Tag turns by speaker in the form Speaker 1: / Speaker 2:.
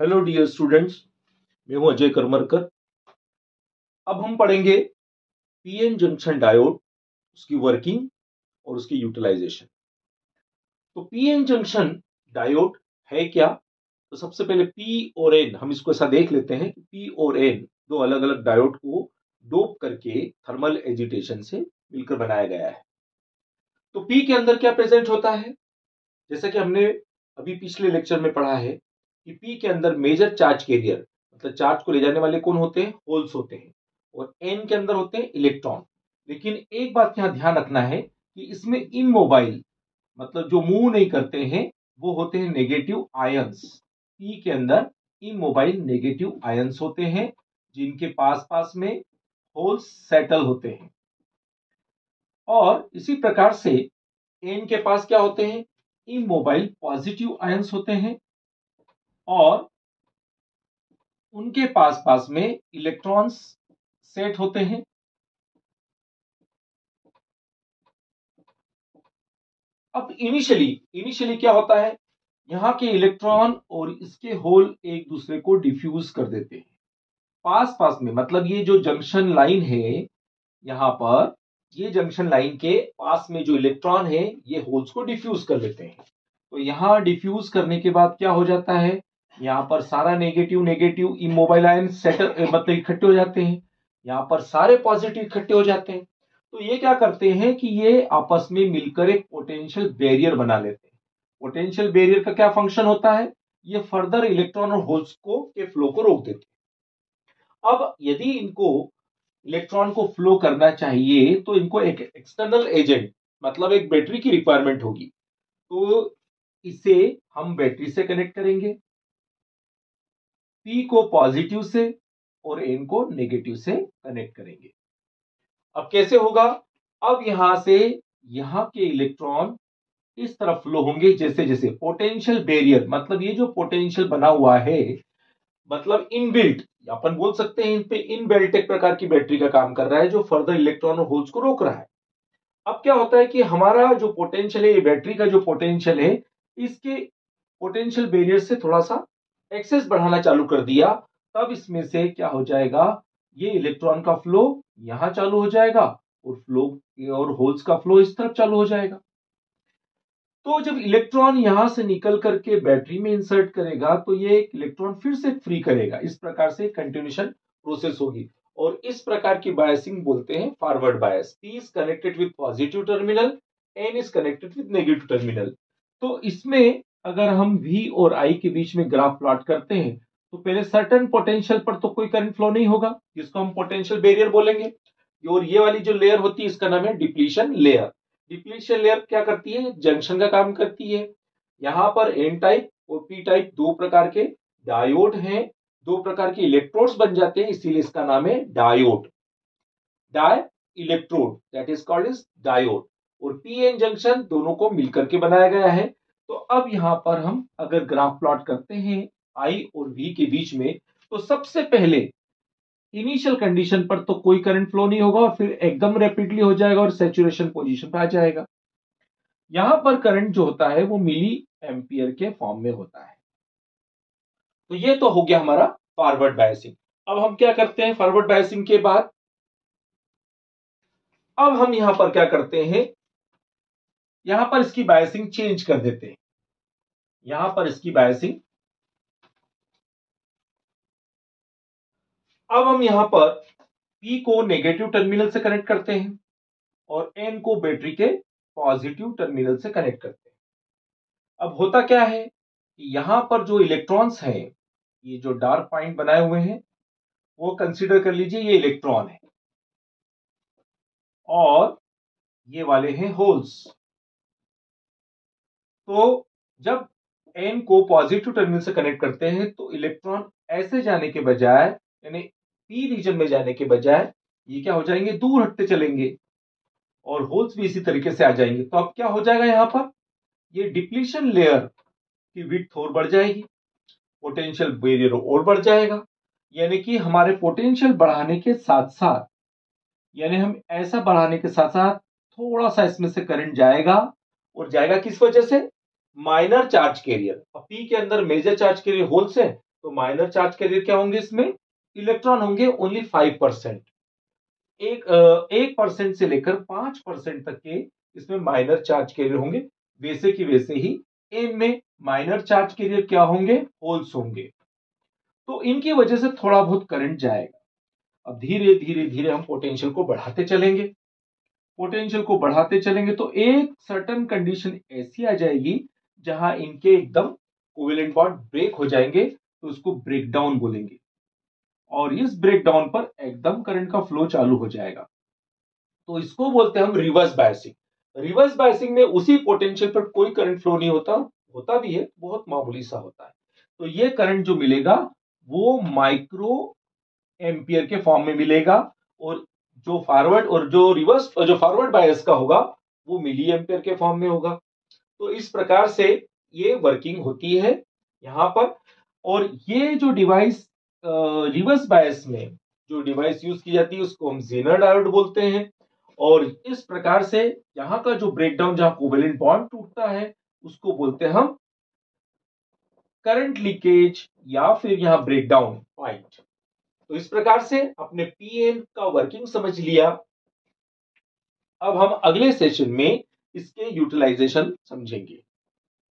Speaker 1: Hello dear students, मैं हूं अजय करमरकर। अब हम पढ़ेंगे पीएन जंक्शन डायोड, उसकी वर्किंग और उसकी यूटिलाइजेशन। तो पीएन जंक्शन डायोड है क्या? तो सबसे पहले पी और एन, हम इसको ऐसा देख लेते हैं कि पी और एन दो अलग अलग डायोड को डोप करके थर्मल एजिटेशन से मिलकर बनाया गया है। तो पी के अंदर क्या प्रेजेंट होता है? जैसा कि हमने अभी पिछले लेक्चर में पढ़ा है कि पी के अंदर मेजर चार्ज कैरियर, मतलब चार्ज को ले जाने वाले कौन होते हैं? होल्स होते हैं। और एन के अंदर होते हैं इलेक्ट्रॉन। लेकिन एक बात यहां ध्यान रखना है कि इसमें इमोबाइल, मतलब जो मूव नहीं करते हैं, वो होते हैं नेगेटिव आयंस। पी के अंदर इमोबाइल नेगेटिव आयंस होते हैं, जिनके पास पास में होल्स सेटल होते हैं। और इसी प्रकार से एन के पास क्या होते हैं? इमोबाइल पॉजिटिव आयंस होते हैं और उनके पास पास में इलेक्ट्रॉन्स सेट होते हैं। अब इनिशियली क्या होता है? यहां के इलेक्ट्रॉन और इसके होल एक दूसरे को डिफ्यूज कर देते हैं पास पास में। मतलब ये जो जंक्शन लाइन है, यहां पर ये जंक्शन लाइन के पास में जो इलेक्ट्रॉन है, ये होल्स को डिफ्यूज कर देते हैं। तो यहां डिफ्यूज करने के बाद क्या हो जाता है? यहां पर सारा negative negative immobile ion settle, मतलब इकट्ठे हो जाते हैं। यहां पर सारे पॉजिटिव इकट्ठे हो जाते हैं। तो ये क्या करते हैं कि ये आपस में मिलकर एक पोटेंशियल बैरियर बना लेते हैं। पोटेंशियल बैरियर का क्या फंक्शन होता है? ये फर्दर इलेक्ट्रॉन और होल्स को के फ्लो को रोक देते हैं। अब यदि इनको इलेक्ट्रॉन को फ्लो करना चाहिए तो इनको एक एक्सटर्नल एजेंट, मतलब एक बैटरी की रिक्वायरमेंट होगी। तो इसे हम बैटरी से कनेक्ट करेंगे, पी को पॉजिटिव से और एन को नेगेटिव से कनेक्ट करेंगे। अब कैसे होगा? अब यहां से यहां के इलेक्ट्रॉन इस तरफ फ्लो होंगे। जैसे जैसे पोटेंशियल बैरियर, मतलब ये जो पोटेंशियल बना हुआ है, मतलब इनबिल्ट, अपन बोल सकते हैं इन पे इनबिल्ट एक प्रकार की बैटरी का काम कर रहा है, जो फर्दर इलेक्ट्रॉन और होल्स को रोक रहा है। अब क्या होता है कि हमारा जो पोटेंशियल है, ये बैटरी का जो पोटेंशियल है, इसके पोटेंशियल बैरियर से थोड़ा सा एक्सेस बढ़ाना चालू कर दिया। तब इसमें से क्या हो जाएगा? ये इलेक्ट्रॉन का फ्लो यहां चालू हो जाएगा और फ्लो और होल्स का फ्लो इस तरफ चालू हो जाएगा। तो जब इलेक्ट्रॉन यहां से निकल करके बैटरी में इंसर्ट करेगा, तो ये एक इलेक्ट्रॉन फिर से फ्री करेगा। इस प्रकार से कंटिन्यूएशन प्रोसेस होगी और इस प्रकार की बायसिंग बोलते हैं forward bias. P is connected with positive terminal, N is connected with negative terminal. तो इसमें अगर हम V और I के बीच में ग्राफ प्लॉट करते हैं, तो पहले सर्टेन पोटेंशियल पर तो कोई करंट फ्लो नहीं होगा, जिसको हम पोटेंशियल बैरियर बोलेंगे। और ये वाली जो लेयर होती है, इसका नाम है डिप्लीशन लेयर। डिप्लीशन लेयर क्या करती है? जंक्शन का काम करती है। यहां पर एन टाइप और पी टाइप दो प्रकार के डायोड हैं, दो प्रकार के इलेक्ट्रोड्स बन जाते हैं, इसीलिए इसका नाम है diode. Di electrode, that is called is diode. और पी एन जंक्शन दोनों को मिलकर के बनाया गया है। तो अब यहां पर हम अगर ग्राफ प्लॉट करते हैं आई और वी के बीच में, तो सबसे पहले इनिशियल कंडीशन पर तो कोई करंट फ्लो नहीं होगा और फिर एकदम रैपिडली हो जाएगा और सैचुरेशन पोजीशन पर आ जाएगा। यहां पर करंट जो होता है वो मिली एम्पियर के फॉर्म में होता है। तो ये तो हो गया हमारा फॉरवर्ड बायसिंग। अब हम क्या करते हैं फॉरवर्ड बायसिंग के बाद? अब हम यहां पर क्या करते हैं? यहां पर इसकी बायसिंग चेंज कर देते हैं। यहां पर इसकी बायसिंग, अब हम यहां पर पी को नेगेटिव टर्मिनल से कनेक्ट करते हैं और एन को बैटरी के पॉजिटिव टर्मिनल से कनेक्ट करते हैं। अब होता क्या है कि यहां पर जो इलेक्ट्रॉन्स हैं, ये जो डार्क पॉइंट बनाए हुए हैं, वो कंसीडर कर लीजिए ये इलेक्ट्रॉन है और ये वाले हैं होल्स। तो जब एन को पॉजिटिव टर्मिनल से कनेक्ट करते हैं, तो इलेक्ट्रॉन ऐसे जाने के बजाय, यानी पी रीजन में जाने के बजाय, ये क्या हो जाएंगे? दूर हटते चलेंगे और होल्स भी इसी तरीके से आ जाएंगे। तो अब क्या हो जाएगा? यहां पर ये डिप्लीशन लेयर की विड्थ और बढ़ जाएगी, पोटेंशियल बैरियर और बढ़ जाएगा। यानी कि हमारे पोटेंशियल बढ़ाने के साथ साथ, यानी हम ऐसा बढ़ाने के साथ साथ थोड़ा सा इसमें से करंट जाएगा। और जाएगा किस वजह से? Minor charge carrier. पी के अंदर मेजर चार्ज कैरियर होल्स है, तो माइनर चार्ज कैरियर क्या होंगे, इसमें इलेक्ट्रॉन होंगे ओनली 5%। 1% से लेकर 5% तक के इसमें माइनर चार्ज कैरियर होंगे। वैसे की वैसे ही इनमें माइनर चार्ज कैरियर क्या होंगे, होल्स होंगे। तो इनकी वजह से थोड़ा बहुत करंट जाएगा। अब धीरे धीरे धीरे हम पोटेंशियल को बढ़ाते चलेंगे, पोटेंशियल को बढ़ाते चलेंगे तो एक सर्टेन कंडीशन ऐसी आ जाएगी जहां इनके एकदम कोवेलेंट बॉन्ड ब्रेक हो जाएंगे, तो उसको ब्रेकडाउन बोलेंगे। और इस ब्रेकडाउन पर एकदम करंट का फ्लो चालू हो जाएगा, तो इसको बोलते हैं हम रिवर्स बायसिंग। रिवर्स बायसिंग में उसी पोटेंशियल पर कोई करंट फ्लो नहीं होता, होता भी है बहुत मामूली सा होता है। तो ये करंट जो मिलेगा वो माइक्रो एम्पियर के फॉर्म में मिलेगा, और जो फॉरवर्ड और जो रिवर्स जो फॉरवर्ड बायस का होगा वो मिली एम्पियर के फॉर्म में होगा। तो इस प्रकार से ये वर्किंग होती है यहां पर। और ये जो डिवाइस रिवर्स बायस में जो डिवाइस यूज की जाती है उसको हम जेनर डायोड बोलते हैं। और इस प्रकार से यहाँ का जो ब्रेकडाउन, जहां कोवेलेंट बॉन्ड टूटता है, उसको बोलते हैं हम करंट लीकेज या फिर यहाँ ब्रेकडाउन पॉइंट। तो इस प्रकार से अपने पीएन का वर्किंग समझ लिया। अब हम अगले सेशन में इसके यूटिलाइजेशन समझेंगे।